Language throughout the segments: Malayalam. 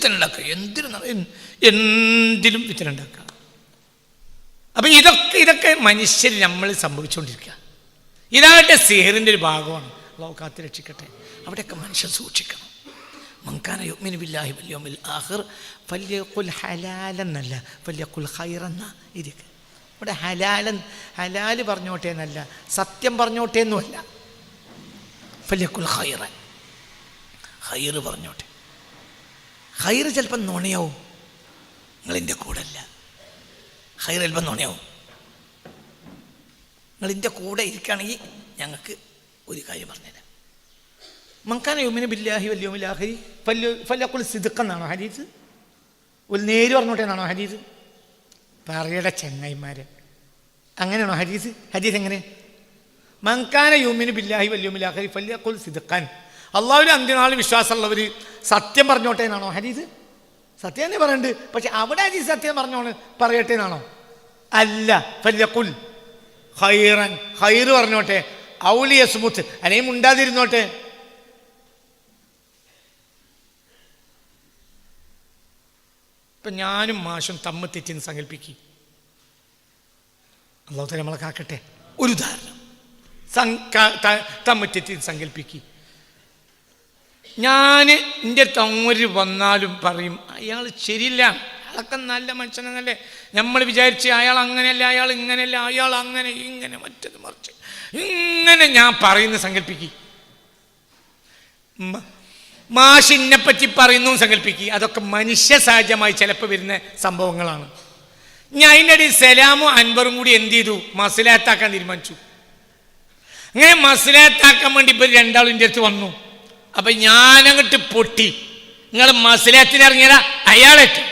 ഫിത്തന ഉണ്ടാക്കുക, എന്തിലും ഫിത്തന ഉണ്ടാക്കുക. അപ്പം ഇതൊക്കെ മനുഷ്യർ നമ്മൾ സംഭവിച്ചുകൊണ്ടിരിക്കുക. ഇതാകട്ടെ സിഹറിൻ്റെ ഒരു ഭാഗമാണ്. അല്ലാഹു കാത്ത് രക്ഷിക്കട്ടെ. അവിടെയൊക്കെ മനുഷ്യൻ സൂക്ഷിക്കണം. മൻകാന യുഅ്മിനു ബില്ലാഹി വൽ യൗമിൽ ആഖിർ ഫല്യഖുൽ ഹലാലെന്നല്ല, ഫല്യഖുൽ ഖൈറെന്ന. ഇതൊക്കെ ഇവിടെ ഹലാല് പറഞ്ഞോട്ടെ എന്നല്ല, സത്യം പറഞ്ഞോട്ടെ എന്നുമല്ല. ഫല്യഖുൽ ഖൈറൻ, ഖൈറ് പറഞ്ഞോട്ടെ. ഖൈറ് ചിലപ്പം നുണയാവും, നിങ്ങളെൻ്റെ കൂടെ അല്ല. ഖൈറ് ചിലപ്പം നുണയാവും. നിങ്ങളിൻ്റെ കൂടെ ഇരിക്കുകയാണെങ്കിൽ ഞങ്ങൾക്ക് ഒരു കാര്യം പറഞ്ഞുതരാം. മൻകാന യുഅ്മിനു ബില്ലാഹി വൽ യൗമിൽ ആഖിർ ഫല്യഖുൽ സിദ്ഖ് എന്നാണോ ഹദീസ്? ഒരു നേര് പറഞ്ഞോട്ടെ എന്നാണോ ഹദീസ്? പറയുടെ ചങ്ങായിമാരെ, അങ്ങനെയാണോ ഹദീസ്? ഹദീസ് എങ്ങനെ? മൻകാന യുഅ്മിനു ബില്ലാഹി വൽ യൗമിൽ ആഖിർ ഫല്യഖുൽ സിദ്ഖൻ. അള്ളാഹുവിൽ അന്ത്യനാൾ വിശ്വാസമുള്ളവർ സത്യം പറഞ്ഞോട്ടെ എന്നാണോ ഹദീസ്? സത്യം തന്നെ പറയുന്നുണ്ട്, പക്ഷെ അവിടെ ഹദീസ് സത്യം പറയട്ടെ എന്നാണോ? അല്ല, ഫല്യഖുൽ ഖൈറൻ, ഖൈറ് പറഞ്ഞോട്ടെ. ഔലി യസ്മുത്ത്, അല്ലെങ്കിൽ മുണ്ടാതിരുന്നോട്ടെ. ഇപ്പം ഞാനും മാഷും തമ്മിൽ തെറ്റിന്ന് സങ്കല്പിക്കും. അല്ലാഹു തആല നമ്മളെ കാക്കട്ടെ. ഒരു ഉദാഹരണം, തമ്മിൽ തെറ്റിന്ന് സങ്കല്പിക്കും. ഞാൻ എൻ്റെ തങ്ങൂര് വന്നാലും പറയും അയാൾ ശരിയില്ല, അയാളൊക്കെ നല്ല മനുഷ്യനെന്നല്ലേ നമ്മൾ വിചാരിച്ച്. അയാൾ അങ്ങനെയല്ല, അയാൾ ഇങ്ങനെയല്ല, അയാൾ അങ്ങനെ ഇങ്ങനെ മറ്റത് മറിച്ച് ഇങ്ങനെ ഞാൻ പറയുന്ന സങ്കല്പിക്കും. മാഷിനെപ്പറ്റി പറയുന്നു സങ്കല്പിക്കുക. അതൊക്കെ മനുഷ്യ സഹജമായി ചിലപ്പോൾ വരുന്ന സംഭവങ്ങളാണ്. ഞാൻ അതിൻ്റെ ഇടയിൽ സലാമും അൻവറും കൂടി എന്ത് ചെയ്തു? മസ്ലഹത്താക്കാൻ തീരുമാനിച്ചു. അങ്ങനെ മസ്ലഹത്താക്കാൻ വേണ്ടി ഇപ്പം രണ്ടാളും എൻ്റെ അടുത്ത് വന്നു. അപ്പം ഞാനങ്ങോട്ട് പൊട്ടി. നിങ്ങൾ മസ്ലഹത്തിന് ഇറങ്ങിയതാ, അയാളെത്തി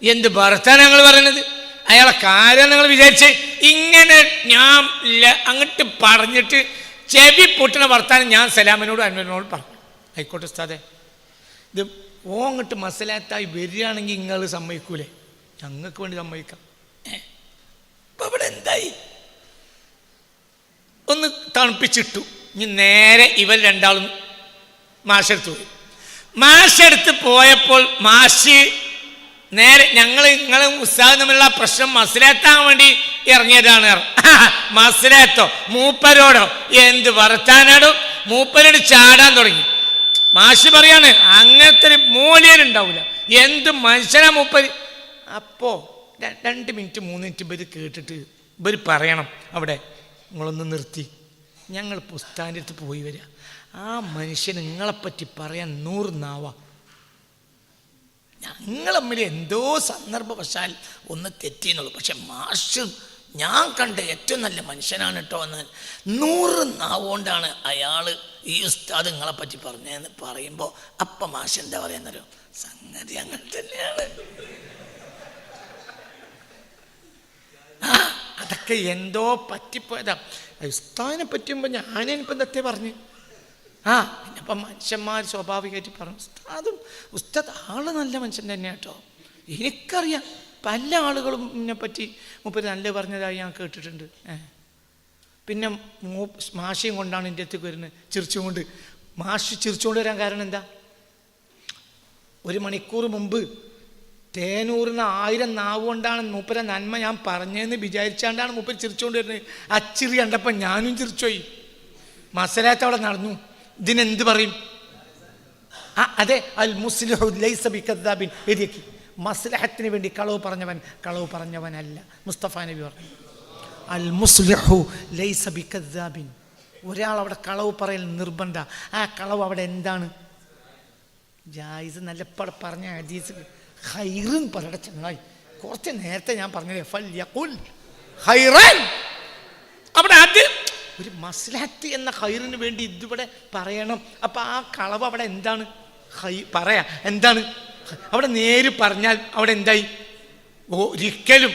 എന്ത് ഭർത്താൻ ഞങ്ങൾ പറയുന്നത്? അയാളെ കാര്യം നിങ്ങൾ വിചാരിച്ച് ഇങ്ങനെ ഞാൻ അങ്ങോട്ട് പറഞ്ഞിട്ട് ചെവി പൊട്ടുന്ന വർത്താനം ഞാൻ സലാമിനോടും അൻവറിനോടും പറഞ്ഞു. ആയിക്കോട്ടെ ഉസ്താദേ, ഇത് അങ്ങോട്ട് മസലാത്തായി വരികയാണെങ്കിൽ നിങ്ങൾ സമ്മതിക്കൂലേ? ഞങ്ങൾക്ക് വേണ്ടി സമ്മതിക്കാം. ഇപ്പം ഇവിടെ എന്തായി? ഒന്ന് തണുപ്പിച്ചിട്ടു. ഇനി നേരെ ഇവർ രണ്ടാളും മാഷെടുത്ത് പോയി. മാഷെടുത്ത് പോയപ്പോൾ മാഷ് നേരെ നിങ്ങളും ഉസ്താദും തമ്മിലുള്ള പ്രശ്നം മസ്ലഹത്താൻ വേണ്ടി ഇറങ്ങിയതാണ്. മസ്ലഹത്തോ മൂപ്പരോടോ എന്ത് വർത്താനാടോ? മൂപ്പരോട് ചാടാൻ തുടങ്ങി. മാഷ് പറയാണ് അങ്ങനത്തെ ഒരു മൂല്യനുണ്ടാവില്ല, എന്ത് മനുഷ്യനാ മൂപ്പര്. അപ്പോൾ 2 മിനിറ്റ് 3 മിനിറ്റ് ഇവർ കേട്ടിട്ട് ഇവർ പറയണം അവിടെ നിങ്ങളൊന്ന് നിർത്തി, ഞങ്ങൾ പുസ്തകത്തിൻ്റെ അടുത്ത് പോയി വരിക. ആ മനുഷ്യന് നിങ്ങളെപ്പറ്റി പറയാൻ 100 നാവാ. ഞങ്ങൾ തമ്മിൽ എന്തോ സന്ദർഭവശാൽ ഒന്ന് തെറ്റിയെന്നുള്ളൂ, പക്ഷെ മാഷ് ഞാൻ കണ്ട ഏറ്റവും നല്ല മനുഷ്യനാണ് കേട്ടോ എന്ന് 100 നാവുകൊണ്ടാണ് അയാൾ ഈ ഉസ്താദ് നിങ്ങളെപ്പറ്റി പറഞ്ഞതെന്ന് പറയുമ്പോൾ അപ്പം മാഷ് എന്താ പറയുന്നല്ലോ? സംഗതി അങ്ങനെ തന്നെയാണ്. അതൊക്കെ എന്തോ പറ്റിപ്പോയതാ. ഉസ്താദിനെ പറ്റുമ്പോൾ ഞാനിപ്പം തെറ്റേ പറഞ്ഞു. പിന്നെപ്പം മനുഷ്യന്മാർ സ്വാഭാവികമായിട്ട് പറഞ്ഞു ഉസ്താദ് ആള് നല്ല മനുഷ്യൻ തന്നെയാണ് കേട്ടോ. എനിക്കറിയാം പല ആളുകളും എന്നെപ്പറ്റി മൂപ്പര് നല്ല പറഞ്ഞതായി ഞാൻ കേട്ടിട്ടുണ്ട്. പിന്നെ മാഷയും കൊണ്ടാണ് എൻ്റെ അടുത്തേക്ക് വരുന്നത്, ചിരിച്ചുകൊണ്ട്. മാഷ് ചിരിച്ചുകൊണ്ട് വരാൻ കാരണം എന്താ? 1 മണിക്കൂർ മുമ്പ് തേനൂറിന് 1000 നാവ് കൊണ്ടാണ് മൂപ്പരെ നന്മ ഞാൻ പറഞ്ഞതെന്ന് വിചാരിച്ചാണ്ടാണ് മൂപ്പര് ചിരിച്ചുകൊണ്ട് വരുന്നത്. ആ ചിരി കണ്ടപ്പോൾ ഞാനും ചിരിച്ചുപോയി. മസലാത്ത് അവിടെ നടന്നു. ഇതിനെന്ത് പറയും? അതെ, അൽ മുസ്ലിഹു ലൈസ ബികദ്ദാബിൻ. എഴുതിയേക്ക്, മസ്ലഹത്തിന് വേണ്ടി കളവ് പറഞ്ഞവനല്ല. മുസ്തഫ നബി പറഞ്ഞു അൽ മുസ്ലിഹു ലൈസ ബികദ്ദാബിൻ. ഒരാൾ അവിടെ കളവ് പറയൽ നിർബന്ധ. ആ കളവ് അവിടെ എന്താണ്? ജായിസ്. നല്ല പറഞ്ഞ ഹദീസ് ഖൈറും പറയുടെ ചങ്ങായി. കുറച്ച് നേരത്തെ ഞാൻ പറഞ്ഞത് ഫൽയഖുൽ ഖൈറൻ. അവിടെ അത് ഒരു മസ്ലഹത്ത് എന്ന ഖൈറിന് വേണ്ടി ഇതിവിടെ പറയണം. അപ്പം ആ കളവ് അവിടെ എന്താണ്? പറയാ എന്താണ്? അവിടെ നേര് പറഞ്ഞാൽ അവിടെ എന്തായി? ഒരിക്കലും.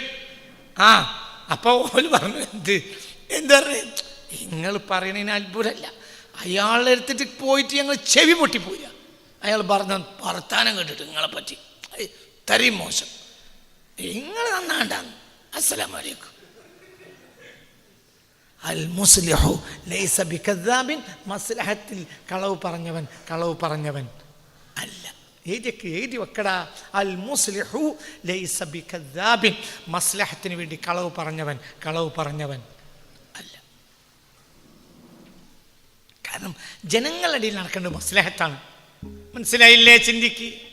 അപ്പോൾ ഓല് പറഞ്ഞു എന്താ പറയുക, നിങ്ങൾ പറയണതിന് അത്ഭുതമല്ല. അയാളെ എടുത്തിട്ട് പോയിട്ട് ഞങ്ങൾ ചെവി പൊട്ടിപ്പോയി. അയാൾ പറഞ്ഞ വർത്താനം കേട്ടിട്ട് നിങ്ങളെ പറ്റി തരി മോശം, നിങ്ങൾ നന്നാണ്ടാന്ന്. അസ്സലാമു അലൈക്കും. അൽ മുസ്ലിഹു ലൈസ ബികദ്ദാബിൻ. മസ്ലഹത്തിൽ കളവ് പറഞ്ഞവൻ അല്ല. എഴുതി വെക്കടാ, അൽ മുസ്ലിഹു ലൈസ ബികദ്ദാബിൻ, മസ്ലഹത്തിന് വേണ്ടി കളവ് പറഞ്ഞവൻ അല്ല. കാരണം ജനങ്ങളുടെ ഇടയിൽ നടക്കേണ്ടത് മസ്ലഹത്താണ്. മനസ്സിലായില്ലേ? ചിന്തിക്ക്.